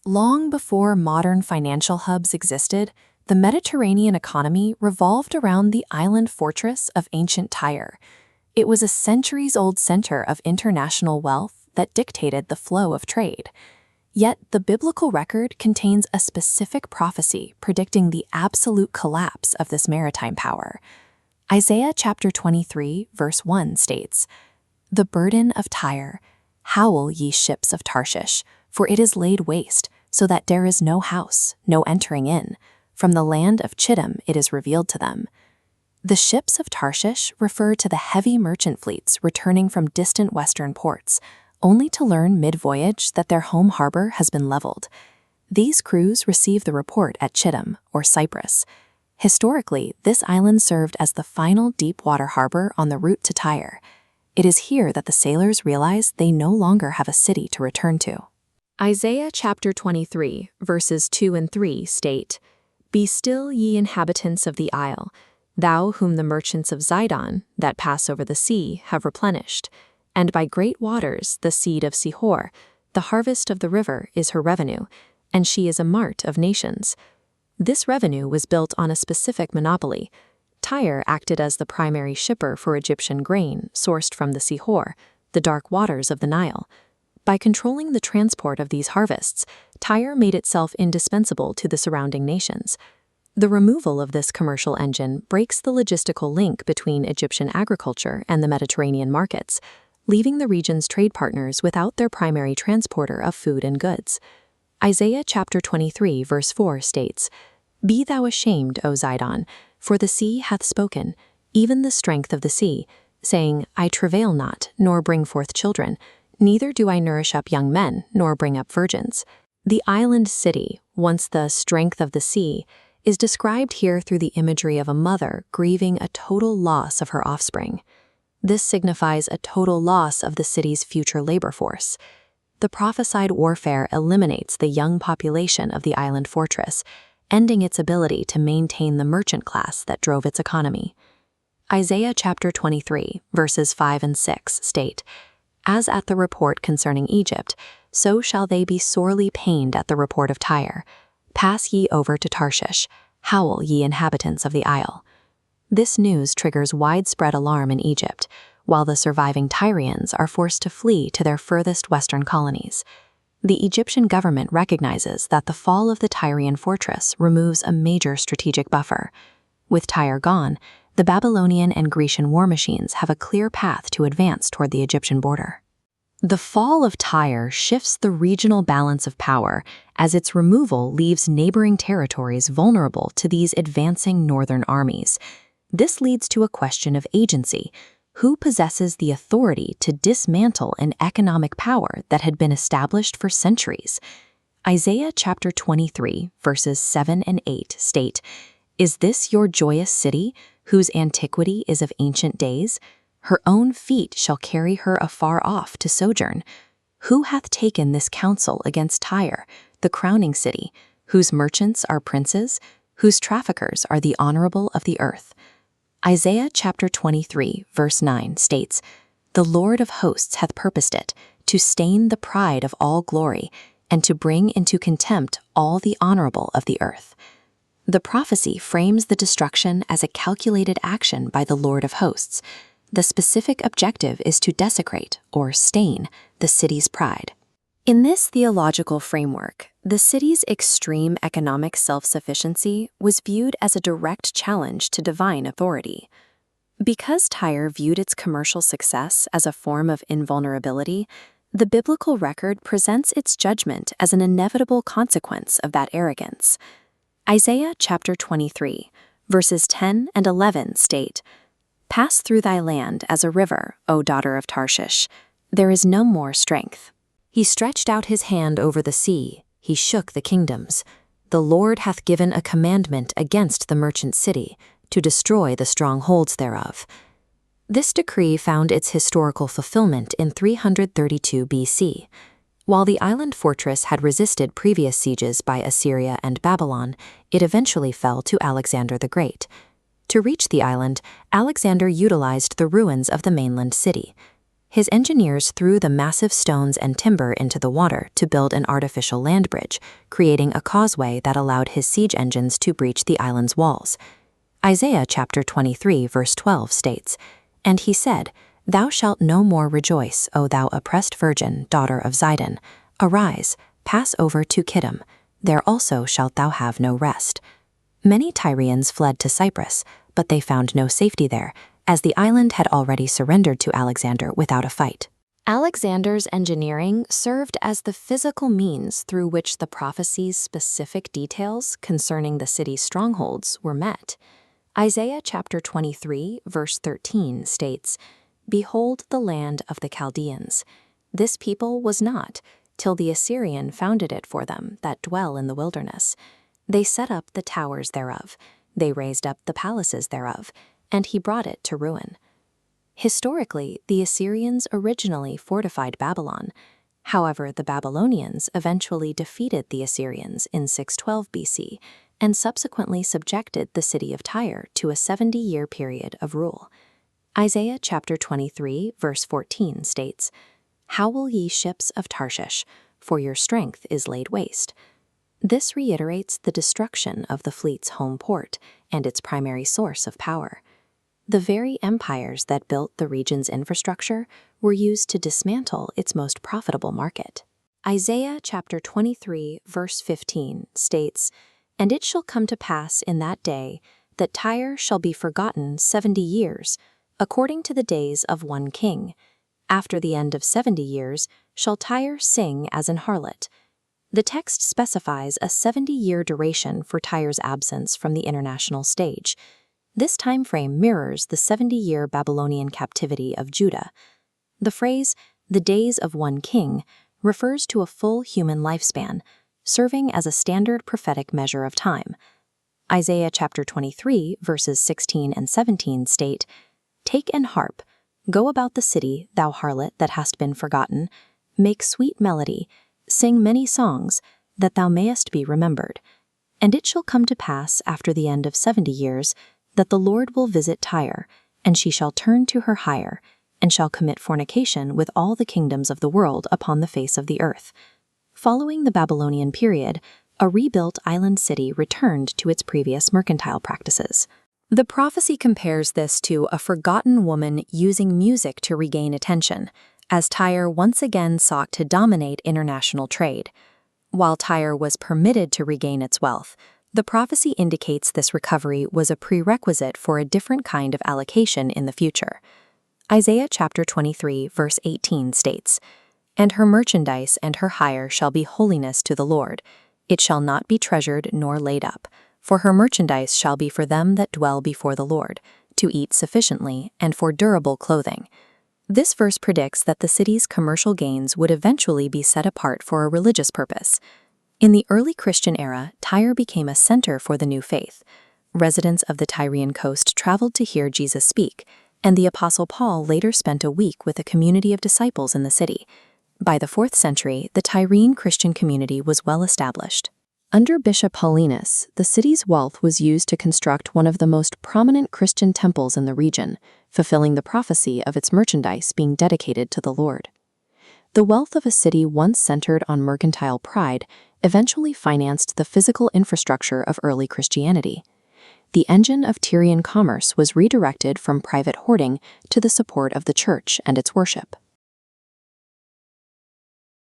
Long before modern financial hubs existed, the Mediterranean economy revolved around the island fortress of ancient Tyre. It was a centuries-old center of international wealth that dictated the flow of trade. Yet the biblical record contains a specific prophecy predicting the absolute collapse of this maritime power. Isaiah chapter 23, verse 1 states, "The burden of Tyre, howl ye ships of Tarshish, for it is laid waste, so that there is no house, no entering in. From the land of Chittim it is revealed to them." The ships of Tarshish refer to the heavy merchant fleets returning from distant western ports, only to learn mid-voyage that their home harbor has been leveled. These crews receive the report at Chittim, or Cyprus. Historically, this island served as the final deep-water harbor on the route to Tyre. It is here that the sailors realize they no longer have a city to return to. Isaiah chapter 23, verses 2 and 3 state, "Be still, ye inhabitants of the isle, thou whom the merchants of Zidon, that pass over the sea, have replenished. And by great waters the seed of Sihor, the harvest of the river, is her revenue, and she is a mart of nations." This revenue was built on a specific monopoly. Tyre acted as the primary shipper for Egyptian grain sourced from the Sihor, the dark waters of the Nile. By controlling the transport of these harvests, Tyre made itself indispensable to the surrounding nations. The removal of this commercial engine breaks the logistical link between Egyptian agriculture and the Mediterranean markets, leaving the region's trade partners without their primary transporter of food and goods. Isaiah chapter 23, verse 4 states, "Be thou ashamed, O Zidon, for the sea hath spoken, even the strength of the sea, saying, I travail not, nor bring forth children, neither do I nourish up young men, nor bring up virgins." The island city, once the strength of the sea, is described here through the imagery of a mother grieving a total loss of her offspring. This signifies a total loss of the city's future labor force. The prophesied warfare eliminates the young population of the island fortress, ending its ability to maintain the merchant class that drove its economy. Isaiah chapter 23, verses 5 and 6 state, "As at the report concerning Egypt, so shall they be sorely pained at the report of Tyre. Pass ye over to Tarshish, howl ye inhabitants of the isle." This news triggers widespread alarm in Egypt, while the surviving Tyrians are forced to flee to their furthest western colonies. The Egyptian government recognizes that the fall of the Tyrian fortress removes a major strategic buffer. With Tyre gone, the Babylonian and Grecian war machines have a clear path to advance toward the Egyptian border. The fall of Tyre shifts the regional balance of power, as its removal leaves neighboring territories vulnerable to these advancing northern armies. This leads to a question of agency. Who possesses the authority to dismantle an economic power that had been established for centuries? Isaiah chapter 23, verses 7 and 8 state, "Is this your joyous city, whose antiquity is of ancient days? Her own feet shall carry her afar off to sojourn. Who hath taken this counsel against Tyre, the crowning city, whose merchants are princes, whose traffickers are the honorable of the earth?" Isaiah chapter 23, verse 9 states, "The Lord of hosts hath purposed it, to stain the pride of all glory, and to bring into contempt all the honorable of the earth." The prophecy frames the destruction as a calculated action by the Lord of hosts. The specific objective is to desecrate, or stain, the city's pride. In this theological framework, the city's extreme economic self-sufficiency was viewed as a direct challenge to divine authority. Because Tyre viewed its commercial success as a form of invulnerability, the biblical record presents its judgment as an inevitable consequence of that arrogance. Isaiah chapter 23, verses 10 and 11 state, "Pass through thy land as a river, O daughter of Tarshish. There is no more strength. He stretched out his hand over the sea, he shook the kingdoms. The Lord hath given a commandment against the merchant city, to destroy the strongholds thereof." This decree found its historical fulfillment in 332 BC. While the island fortress had resisted previous sieges by Assyria and Babylon, it eventually fell to Alexander the Great. To reach the island, Alexander utilized the ruins of the mainland city. His engineers threw the massive stones and timber into the water to build an artificial land bridge, creating a causeway that allowed his siege engines to breach the island's walls. Isaiah chapter 23 verse 12 states, "And he said, Thou shalt no more rejoice, O thou oppressed virgin, daughter of Zidon. Arise, pass over to Kittim. There also shalt thou have no rest." Many Tyrians fled to Cyprus, but they found no safety there, as the island had already surrendered to Alexander without a fight. Alexander's engineering served as the physical means through which the prophecy's specific details concerning the city's strongholds were met. Isaiah chapter 23, verse 13 states, "Behold the land of the Chaldeans. This people was not, till the Assyrian founded it for them that dwell in the wilderness. They set up the towers thereof, they raised up the palaces thereof, and he brought it to ruin." Historically, the Assyrians originally fortified Babylon. However, the Babylonians eventually defeated the Assyrians in 612 BC and subsequently subjected the city of Tyre to a 70-year period of rule. Isaiah chapter 23, verse 14 states, "Howl ye ships of Tarshish, for your strength is laid waste." This reiterates the destruction of the fleet's home port and its primary source of power. The very empires that built the region's infrastructure were used to dismantle its most profitable market. Isaiah chapter 23, verse 15 states, "And it shall come to pass in that day that Tyre shall be forgotten 70 years, according to the days of one king. After the end of 70 years shall Tyre sing as an harlot." The text specifies a 70-year duration for Tyre's absence from the international stage. This time frame mirrors the 70-year Babylonian captivity of Judah. The phrase, "the days of one king," refers to a full human lifespan, serving as a standard prophetic measure of time. Isaiah chapter 23, verses 16 and 17 state, "Take an harp, go about the city, thou harlot that hast been forgotten, make sweet melody, sing many songs, that thou mayest be remembered. And it shall come to pass after the end of 70 years, that the Lord will visit Tyre, and she shall turn to her hire, and shall commit fornication with all the kingdoms of the world upon the face of the earth." Following the Babylonian period, a rebuilt island city returned to its previous mercantile practices. The prophecy compares this to a forgotten woman using music to regain attention, as Tyre once again sought to dominate international trade. While Tyre was permitted to regain its wealth, the prophecy indicates this recovery was a prerequisite for a different kind of allocation in the future. Isaiah chapter 23, verse 18 states, "And her merchandise and her hire shall be holiness to the Lord. It shall not be treasured nor laid up, for her merchandise shall be for them that dwell before the Lord, to eat sufficiently and for durable clothing." This verse predicts that the city's commercial gains would eventually be set apart for a religious purpose. In the early Christian era, Tyre became a center for the new faith. Residents of the Tyrian coast traveled to hear Jesus speak, and the Apostle Paul later spent a week with a community of disciples in the city. By the 4th century, the Tyrrhene Christian community was well established. Under Bishop Paulinus, the city's wealth was used to construct one of the most prominent Christian temples in the region, fulfilling the prophecy of its merchandise being dedicated to the Lord. The wealth of a city once centered on mercantile pride eventually financed the physical infrastructure of early Christianity. The engine of Tyrian commerce was redirected from private hoarding to the support of the church and its worship.